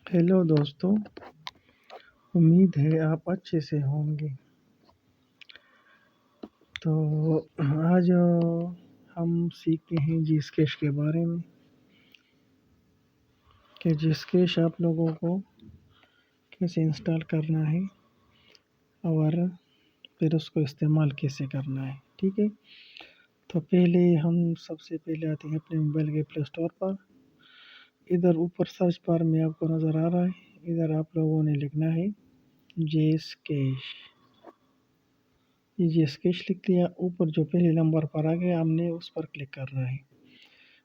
Hello دوستو، امید ہے آپ اچھے سے ہوں گے۔ تو آج ہم سیکھتے ہیں جی اسکیش کے بارے میں کہ جی اسکیش آپ لوگوں کو کیسے انسٹال کرنا ہے اور پھر اس کو استعمال کیسے کرنا ہے، ٹھیک ہے۔ تو ہم سب سے پہلے آتے ہیں اپنے موبائل کے پلے اسٹور پر۔ ادھر اوپر سرچ بار میں آپ کو نظر آ رہا ہے، ادھر آپ لوگوں نے لکھنا ہے جی اسکیش۔ جی اسکیش لکھ لیا، اوپر جو پہلے نمبر پر آ گیا ہم نے اس پر کلک کرنا ہے۔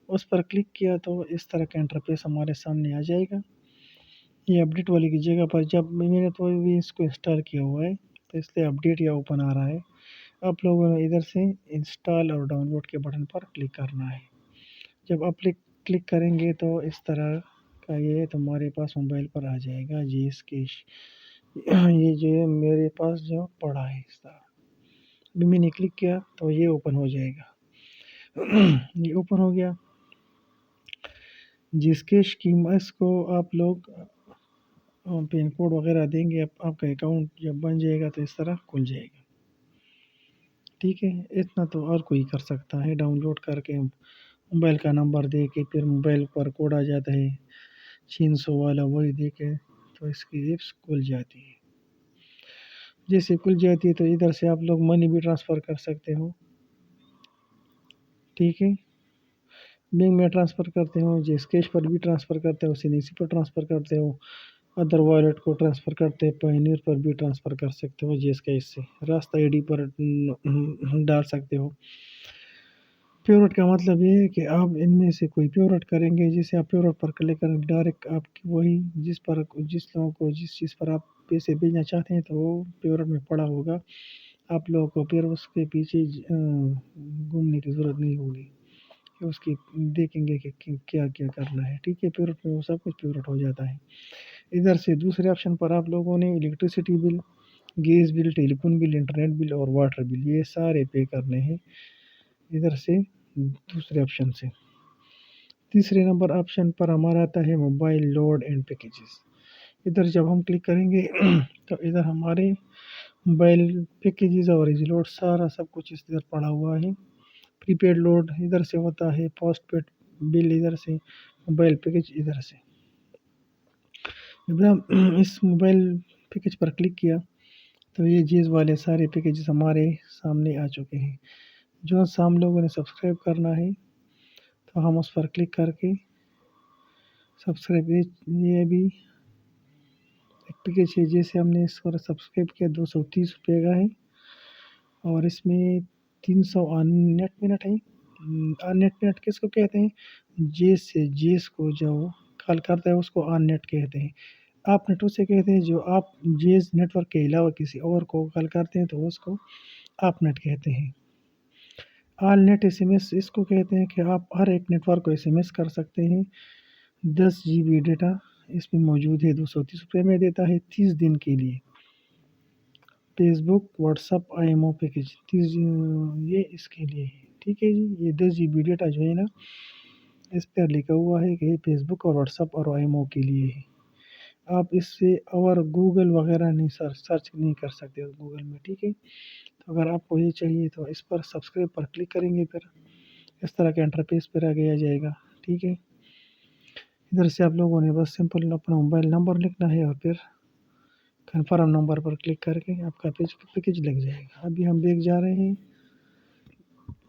اس پر کلک کیا تو اس طرح کا انٹرفیس ہمارے سامنے آ جائے گا۔ یہ اپڈیٹ والی کی جگہ پر جب میں نے تو بھی اس کو انسٹال کیا ہوا ہے تو اس لیے اپڈیٹ یا اوپن آ رہا ہے۔ آپ لوگوں نے ادھر سے انسٹال اور ڈاؤن لوڈ کے بٹن پر کلک کرنا ہے۔ جب آپ کلک کریں گے تو اس طرح کا یہ تمہارے پاس موبائل پر آ جائے گا جی اسکیش۔ یہ جو ہے میرے پاس جو پڑا ہے اس طرح، ابھی میں نے کلک کیا تو یہ اوپن ہو جائے گا۔ یہ اوپن ہو گیا جی اسکیش کی۔ اس کو آپ لوگ پین کوڈ وغیرہ دیں گے، آپ کا اکاؤنٹ جب بن جائے گا تو اس طرح کھل جائے گا، ٹھیک ہے۔ اتنا تو اور کوئی کر سکتا ہے، ڈاؤن لوڈ کر کے موبائل کا نمبر دے کے پھر موبائل پر کوڈ آ جاتا ہے 600 والا، وہی دے کے تو اس کی ایپس کھل جاتی ہے۔ جیسے کھل جاتی ہے تو ادھر سے آپ لوگ منی بھی ٹرانسفر کر سکتے ہو، ٹھیک ہے۔ بینک میں ٹرانسفر کرتے ہو، جی اسکیش پر بھی ٹرانسفر کرتے ہو، CNC پر ٹرانسفر کرتے ہو، ادر والیٹ کو ٹرانسفر کرتے ہیں، پائنیر پر بھی ٹرانسفر کر سکتے ہو جی اسکیش سے، راستہ ID پر ڈال سکتے ہو۔ پیورٹ کا مطلب یہ ہے کہ آپ ان میں سے کوئی پیورٹ کریں گے، جسے آپ پیورٹ پر کلک کریں گے ڈائریکٹ آپ کی وہی جس لوگوں کو جس چیز پر آپ پیسے بھیجنا چاہتے ہیں تو وہ پیورٹ میں پڑا ہوگا، آپ لوگوں کو پھر اس کے پیچھے گھومنے کی ضرورت نہیں ہوگی، اس کی دیکھیں گے کہ کیا کیا کرنا ہے، ٹھیک ہے۔ پیورٹ میں وہ سب کچھ پیورٹ ہو جاتا ہے۔ ادھر سے دوسرے آپشن پر آپ لوگوں نے الیکٹریسٹی بل، گیس بل، ٹیلی فون بل، انٹرنیٹ بل اور واٹر بل یہ سارے پے کرنے ہیں ادھر سے دوسرے آپشن سے۔ تیسرے نمبر آپشن پر ہمارا آتا ہے موبائل لوڈ اینڈ پیکیجز۔ ادھر جب ہم کلک کریں گے تو ادھر ہمارے موبائل پیکیجز اور ایزی لوڈ سارا سب کچھ اس ادھر پڑا ہوا ہے۔ پری پیڈ لوڈ ادھر سے ہوتا ہے، پوسٹ پیڈ بل ادھر سے، موبائل پیکیج ادھر سے۔ جب ہم اس موبائل پیکیج پر کلک کیا تو یہ چیز والے سارے پیکیجز ہمارے سامنے آ چکے ہیں۔ جو ہم لوگوں نے سبسکرائب کرنا ہے تو ہم اس پر کلک کر کے سبسکرائب، یہ بھی ایک پیکیج ہے جیسے ہم نے اس پر سبسکرائب کیا 230 روپے کا ہے اور اس میں 300 نیٹ منٹ ہے۔ نیٹ منٹ کس کو کہتے ہیں؟ جیس کو جو کال کرتا ہے اس کو آن نیٹ کہتے ہیں۔ آپ نیٹ اسے کہتے ہیں جو آپ جیز نیٹ ورک کے علاوہ کسی اور کو کال کرتے ہیں تو اس کو آپ نیٹ کہتے ہیں۔ آل نیٹ SMS اس کو کہتے ہیں کہ آپ ہر ایک نیٹ ورک کو SMS کر سکتے ہیں۔ 10 GB ڈیٹا اس میں موجود ہے، 230 روپے میں دیتا ہے 30 دن کے لیے۔ فیس بک، واٹس ایپ، IMO پیکیج 30 یہ اس کے لیے ہے، ٹھیک ہے جی۔ یہ 10 GB ڈیٹا جو ہے نا اس پر لکھا ہوا ہے کہ فیس بک اور واٹس ایپ اور IMO کے لیے ہے۔ آپ اس سے اور گوگل وغیرہ نہیں سرچ نہیں کر سکتے گوگل میں، ٹھیک ہے۔ تو اگر آپ کو یہ چاہیے تو اس پر سبسکرائب پر کلک کریں گے، پھر اس طرح کا انٹرفیس پر آگے آ جائے گا، ٹھیک ہے۔ ادھر سے آپ لوگوں نے بس سمپل اپنا موبائل نمبر لکھنا ہے اور پھر کنفرم نمبر پر کلک کر کے آپ کا پیکیج لگ جائے گا۔ ابھی ہم دیکھ جا رہے ہیں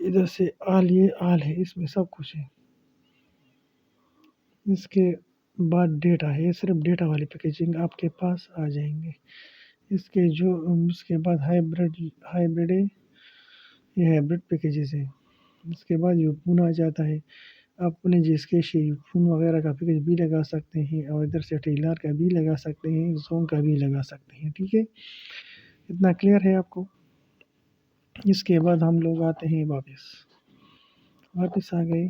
ادھر سے آل ہے، اس میں سب کچھ ہے۔ اس کے بعد ڈیٹا ہے، صرف ڈیٹا والی پیکیجنگ آپ کے پاس آ جائیں گے۔ اس کے بعد ہائیبریڈ ہے، یہ ہائیبریڈ پیکیجز ہے۔ اس کے بعد یہ فون آ جاتا ہے، آپ اپنے جس کے فون وغیرہ کا پیکیج بھی لگا سکتے ہیں اور ادھر سے ٹیلر کا بھی لگا سکتے ہیں، زوم کا بھی لگا سکتے ہیں، ٹھیک ہے۔ اتنا کلیئر ہے آپ کو۔ اس کے بعد ہم لوگ آتے ہیں واپس آ گئے۔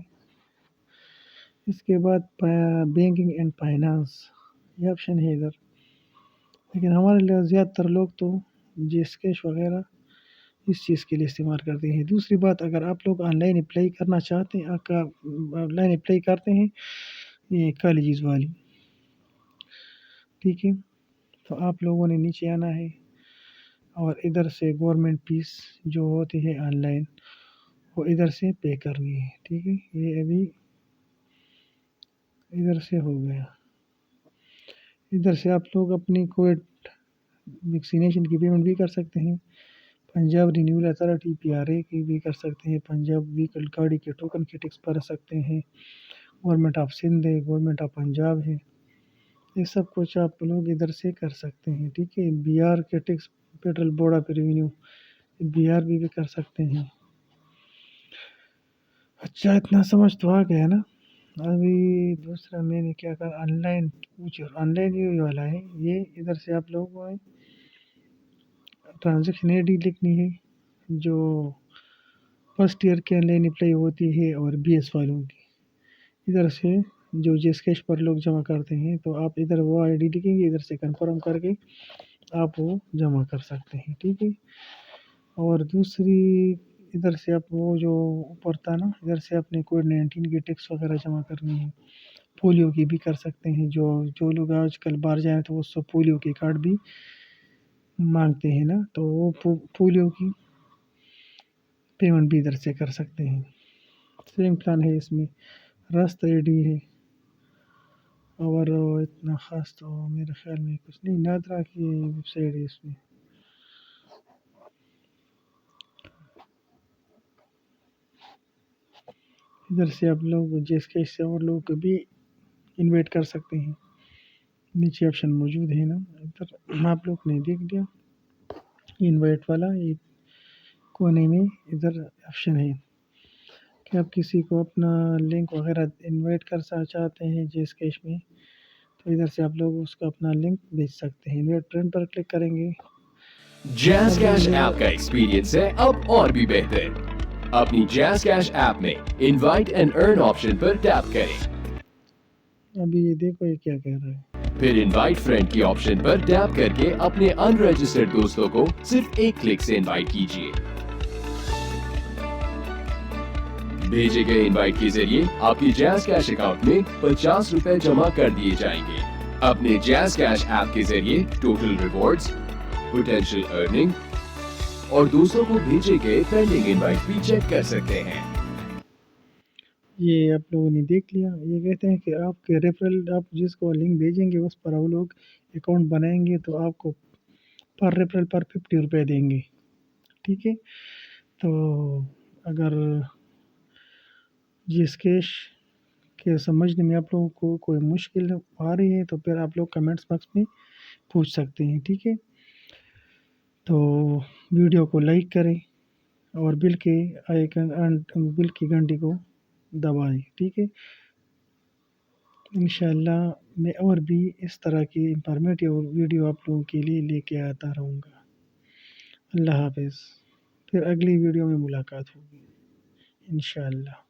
اس کے بعد بینکنگ اینڈ فائنانس یہ آپشن ہے ادھر، لیکن ہمارے لیے زیادہ تر لوگ تو جی اسکیش وغیرہ اس چیز کے لیے استعمال کرتے ہیں۔ دوسری بات، اگر آپ لوگ آن لائن اپلائی کرنا چاہتے ہیں، آن لائن اپلائی کرتے ہیں یہ کالجز والی ٹھیک ہے، تو آپ لوگوں نے نیچے آنا ہے اور ادھر سے گورنمنٹ فیس جو ہوتی ہے آن لائن وہ ادھر سے پے کرنی ہے، ٹھیک ہے۔ یہ ابھی ادھر سے ہو گیا، ادھر سے آپ لوگ اپنی کووڈ ویکسینیشن کی پیمنٹ بھی کر سکتے ہیں، پنجاب رینیول اتھارٹی PRA کی بھی کر سکتے ہیں، پنجاب ویکل گاڑی کے ٹوکن کے ٹیکس بھر سکتے ہیں، گورنمنٹ آف سندھ ہے، گورنمنٹ آف پنجاب ہے، یہ سب کچھ آپ لوگ ادھر سے کر سکتے ہیں، ٹھیک ہے۔ BR کے tax federal board of revenue BR بھی کر سکتے ہیں۔ اچھا، اتنا سمجھ تو آ گیا نا۔ ابھی دوسرا میں نے کیا کہا، on line future, on line یہ والا ہے، یہ ادھر سے آپ لوگوں کو ٹرانزیکشن ID لکھنی ہے جو فرسٹ ایئر کے آن لائن اپلائی ہوتی ہے اور BS والوں کی، ادھر سے جو جس کیش پر لوگ جمع کرتے ہیں تو آپ ادھر وہ ID لکھیں گے، ادھر سے کنفرم کر کے آپ وہ جمع کر سکتے ہیں، ٹھیک ہے۔ اور دوسری ادھر سے آپ وہ جو اوپر تھا نا، ادھر سے اپنے COVID-19 کی ٹیکس وغیرہ جمع کرنی ہے، پولیو کی بھی کر سکتے ہیں، جو لوگ آج کل باہر جائیں تو وہ سب پولیو کے کارڈ بھی مانگتے ہیں نا، تو وہ پولیو کی پیمنٹ بھی ادھر سے کر سکتے ہیں۔ سیم پلان ہے اس میں، راستہ ID ہے، اور اتنا خاص تو میرے خیال میں کچھ نہیں، نادرا کی ویب سائٹ ہے اس میں۔ ادھر سے آپ لوگ جس کیش سے اور لوگوں کو بھی انوائٹ کر سکتے ہیں، نیچے آپشن موجود ہے نا، ادھر آپ لوگ نے دیکھ لیا انوائٹ والا، یہ کونے میں ادھر آپشن ہے کہ آپ کسی کو اپنا لنک وغیرہ انوائٹ کر چاہتے ہیں جس کیش میں، تو ادھر سے آپ لوگ اس کو اپنا لنک بھیج سکتے ہیں، انوائٹ فرینڈ پر کلک کریں گے۔ جیز کیش ایپ کا ایکسپیرینس ہے اب اور بھی بہتر۔ اپنی جیز کیش ایپ میں انوائٹ اینڈ ارن آپشن پر ٹیپ کریں، ابھی یہ دیکھو یہ کیا کہہ رہا ہے، پھر انوائٹ فرینڈ کی آپشن پر ٹیپ کر کے اپنے ان رجسٹرڈ دوستوں کو صرف ایک کلک سے انوائٹ کیجیے۔ بھیجے گئے انوائٹ کے ذریعے آپ کی جیز کیش اکاؤنٹ میں 50 روپے جمع کر دیے جائیں گے۔ اپنے جیز کیش ایپ کے ذریعے ٹوٹل ریوارڈز، پوٹینشیل ارننگ اور دوستوں کو بھیجے گئے پینڈنگ انوائٹ بھی چیک کر سکتے ہیں۔ یہ آپ لوگوں نے دیکھ لیا۔ یہ کہتے ہیں کہ آپ کے ریفرل، آپ جس کو لنک بھیجیں گے اس پر وہ لوگ اکاؤنٹ بنائیں گے تو آپ کو پر ریفرل پر 50 روپے دیں گے، ٹھیک ہے۔ تو اگر جس کیش کے سمجھنے میں آپ لوگوں کو کوئی مشکل آ رہی ہے تو پھر آپ لوگ کمنٹس باکس میں پوچھ سکتے ہیں، ٹھیک ہے۔ تو ویڈیو کو لائک کریں اور بل کی گھنٹی کو دبائیں، ٹھیک ہے۔ انشاءاللہ میں اور بھی اس طرح کی انفارمیٹیو ویڈیو آپ لوگوں کے لیے لے کے آتا رہوں گا۔ اللہ حافظ، پھر اگلی ویڈیو میں ملاقات ہوگی انشاءاللہ۔